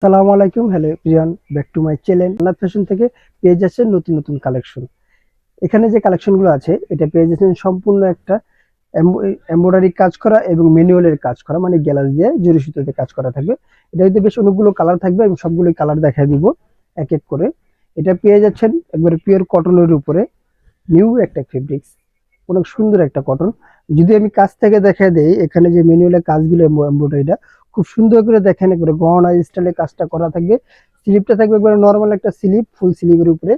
সালামু আলাইকুম, hello Priyan, back to my channel জান্নাত ফ্যাশন থেকে পেয়ে যাচ্ছেন নতুন নতুন কালেকশন। এখানে যে কালেকশনগুলো আছে এটা পেয়ে যাচ্ছেন সম্পূর্ণ একটা এমব্রয়ডারি কাজ করা এবং ম্যানুয়ালের কাজ করা, মানে গ্যালারি দিয়ে জরি সুতোতে কাজ করা থাকবে। এটা হইতে বেশ অনেকগুলো কালার থাকবে এবং সবগুলোই কালার দেখায় দিব এক এক করে। এটা পেয়ে যাচ্ছেন একবারে পিওর কটনের উপরে, নিউ একটা ফেব্রিক্স, অনেক সুন্দর একটা কটন। যদি আমি কাছ থেকে দেখা দেই, এখানে যে ম্যানুয়ালের কাজগুলো এমব্রয়ডারিটা খুব সুন্দর করে দেখেন, একবারে গহনা স্টাইলে কাজটা করা থাকবে। স্লিপটা থাকবে একবারে নর্মাল একটা স্লিপ, ফুল স্লিপের উপরে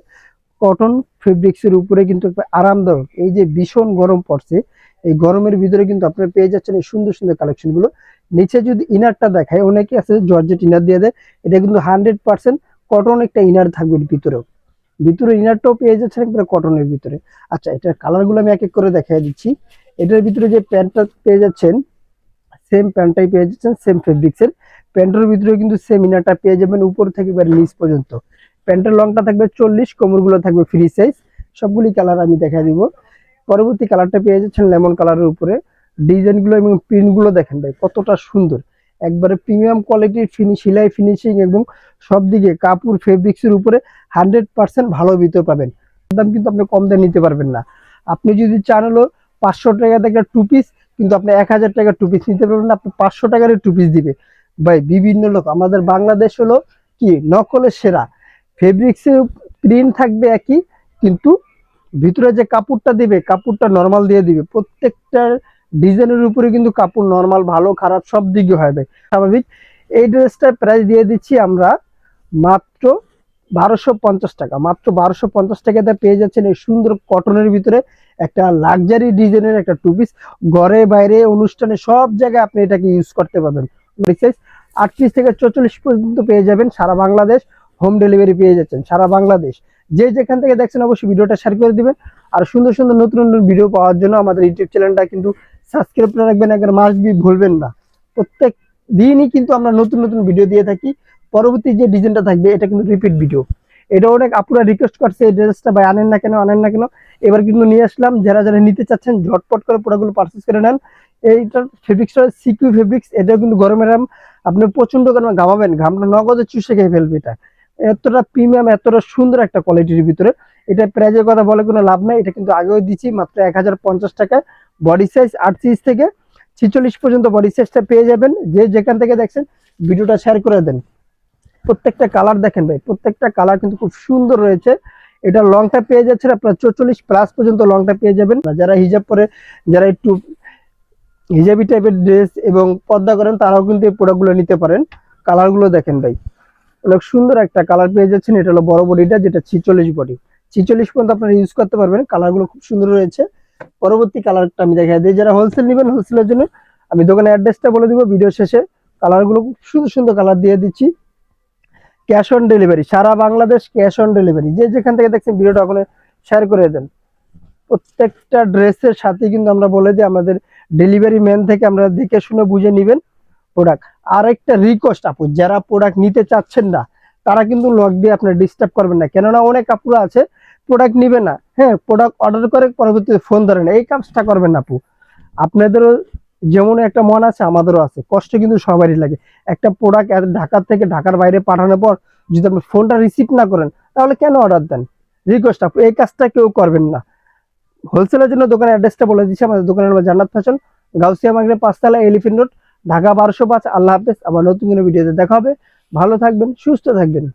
কটন ফেব্রিক্স এর উপরে কিন্তু একটা আরামদায়ক। এই যে ভীষণ গরম পড়ছে, এই গরমের ভিতরে কিন্তু আপনারা পেয়ে যাচ্ছেন এই সুন্দর সুন্দর কালেকশন গুলো। নিচে যদি ইনারটা দেখায়, অনেকে আছে জর্জেট ইনার দিয়ে দেয়, এটা কিন্তু 100% কটন একটা ইনার থাকবে ভিতরেও। ভিতরে ইনারটাও পেয়ে যাচ্ছেন একবারে কটনের ভিতরে। আচ্ছা, এটার কালার গুলো আমি এক এক করে দেখাই দিচ্ছি। এটার ভিতরে যে প্যান্টটা পেয়ে যাচ্ছেন, সেম প্যান্টটাই পেয়ে যাচ্ছেন, সেম ফেব্রিক্স এর। প্যান্টের ভিতরে কিন্তু সেম ইনারটা পেয়ে যাবেন উপর থেকে এবার নিচ পর্যন্ত। প্যান্টের লংটা থাকবে 40, কোমরগুলো থাকবে ফ্রি সাইজ। সবগুলি কালার আমি দেখা দিব। পরবর্তী কালারটা পেয়ে যাচ্ছেন লেমন কালারের উপরে। ডিজাইনগুলো এবং প্রিন্টগুলো দেখেন ভাই কতটা সুন্দর, একবারে প্রিমিয়াম কোয়ালিটির সেলাই ফিনিশিং এবং সব দিকে কাপড় ফেব্রিক্স এর উপরে 100% ভালো ভিতর পাবেন। দাম কিন্তু আপনি কম দামে নিতে পারবেন না। আপনি যদি চান হলো 500 টাকাতে একটা টু পিস, কিন্তু আপনি 1000 টাকার টু পিস নিতে পারবেন না, আপনি 500 টাকার টু পিস দিবে। ভাই বিভিন্ন লোক, আমাদের বাংলাদেশ হলো কি নকলের সেরা। ফেব্রিক্স এর প্রিন্ট থাকবে একই, কিন্তু ভিতরে যে কাপড়টা দিবে কাপড়টা নরমাল দিয়ে দিবে। প্রত্যেকটা ডিজাইনের উপরে কিন্তু কাপড় নরমাল, ভালো খারাপ সব দিকে হবে স্বাভাবিক। এই ড্রেসটার প্রাইস দিয়ে দিচ্ছি আমরা মাত্র 1250 টাকা। মাত্র 1250 টাকাতে পেয়ে যাচ্ছেন এই সুন্দর কটনের ভিতরে একটা লাক্সারি ডিজাইনের একটা টু পিস। ঘরে বাইরে অনুষ্ঠানে সব জায়গায় আপনি এটাকে ইউজ করতে পারবেন। সাইজ 38 থেকে 44 পর্যন্ত পেয়ে যাবেন সারা বাংলাদেশ। হোম ডেলিভারি পেয়ে যাচ্ছেন সারা বাংলাদেশ। যে যেখান থেকে দেখছেন অবশ্যই ভিডিওটা শেয়ার করে দিবেন। আর সুন্দর সুন্দর নতুন নতুন ভিডিও পাওয়ার জন্য আমাদের ইউটিউব চ্যানেলটা কিন্তু সাবস্ক্রাইব করে রাখবেন, একবার মাস্ট বি ভুলবেন না। প্রত্যেক দিনই কিন্তু আমরা নতুন নতুন ভিডিও দিয়ে থাকি। পরবর্তী যে ডিজাইনটা থাকবে এটা কিন্তু রিপিট ভিডিও। এটা অনেক আপুরা রিকোয়েস্ট করছে এই ড্রেসটা ভাই আনেন না কেন, আনেন না কেন। এবার কিন্তু নিয়ে আসলাম, যারা যারা নিতে চাচ্ছেন ঝটপট করে প্রোডাক্টগুলো পারচেজ করে নেন। এইটার ফেব্রিক্সটা সিকিউ ফেব্রিক্স, এটাও কিন্তু গরমের আপনি প্রচন্ড গরমে ঘামাবেন, ঘামটা নগদে চুষে খেয়ে ফেলবে। এটা এতটা প্রিমিয়াম, এতটা সুন্দর একটা কোয়ালিটির ভিতরে। এটা প্রাইজের কথা বলে কোনো লাভ নাই, এটা কিন্তু আগেও দিচ্ছি মাত্র 1050 টাকায়। বডি সাইজ 38 থেকে 46 পর্যন্ত বডি সাইজটা পেয়ে যাবেন। যে যেখান থেকে দেখছেন ভিডিওটা শেয়ার করে দেন। প্রত্যেকটা কালার দেখেন ভাই, প্রত্যেকটা কালার কিন্তু খুব সুন্দর রয়েছে। এটা লংটা পেয়ে যাচ্ছেন আপনার 44+ পর্যন্ত লংটা পেয়ে যাবেন। যারা হিজাব পরে, যারা একটু হিজাবি টাইপের ড্রেস এবং পর্দা করেন, তারাও কিন্তু এই প্রোডাক্টগুলো নিতে পারেন। কালারগুলো দেখেন ভাই, অনেক সুন্দর একটা কালার পেয়ে যাচ্ছেন। এটা হলো বড় বডিটা, যেটা 46 বডি। 46 পর্যন্ত আপনারা ইউজ করতে পারবেন। কালারগুলো খুব সুন্দর রয়েছে। পরবর্তী কালারটা আমি দেখাই দিই। যারা হোলসেল নেবেন, হোলসেলের জন্য আমি দোকানের অ্যাড্রেসটা বলে দিব ভিডিও শেষে। কালারগুলো খুব সুন্দর সুন্দর কালার দিয়ে দিচ্ছি। ক্যাশ অন ডেলিভারি, সারা বাংলাদেশ ক্যাশ অন ডেলিভারি। যে যেখান থেকে দেখছেন ভিডিওটা ওখানে শেয়ার করে দেন। প্রত্যেকটা ড্রেসের সাথে কিন্তু আমরা বলে দিই আমাদের ডেলিভারি ম্যান থেকে আমরা দেখে শুনে বুঝে নিবেন প্রোডাক্ট। আর একটা রিকোয়েস্ট আপু, যারা প্রোডাক্ট নিতে চাচ্ছেন না তারা কিন্তু লক দিয়ে আপনার ডিস্টার্ব করবেন না, কেননা অনেক আপুরা আছে প্রোডাক্ট নিবে না, হ্যাঁ প্রোডাক্ট অর্ডার করে পরবর্তীতে ফোন ধরে না। এই কাজটা করবেন না আপু। আপনাদেরও যেমন একটা মন আছে, আমাদেরও আছে, কষ্ট কিন্তু সবারই লাগে। একটা প্রোডাক্ট ঢাকার থেকে ঢাকার বাইরে পাঠানোর পর যদি আপনি ফোনটা রিসিভ না করেন, তাহলে কেন অর্ডার দেন? রিকোয়েস্ট আপু, এই কাজটা কেউ করবেন না। হোলসেলের জন্য দোকানের অ্যাড্রেসটা বলে দিচ্ছি। আমাদের দোকানের নাম জান্নাত ফ্যাশন, গাউসিয়া মার্কেট 5 তলা, এলিফ্যান্ট রোড, ঢাকা 1205। আল্লাহ হাফেজ। আবার নতুন কোনো ভিডিওতে দেখা হবে। ভালো থাকবেন, সুস্থ থাকবেন।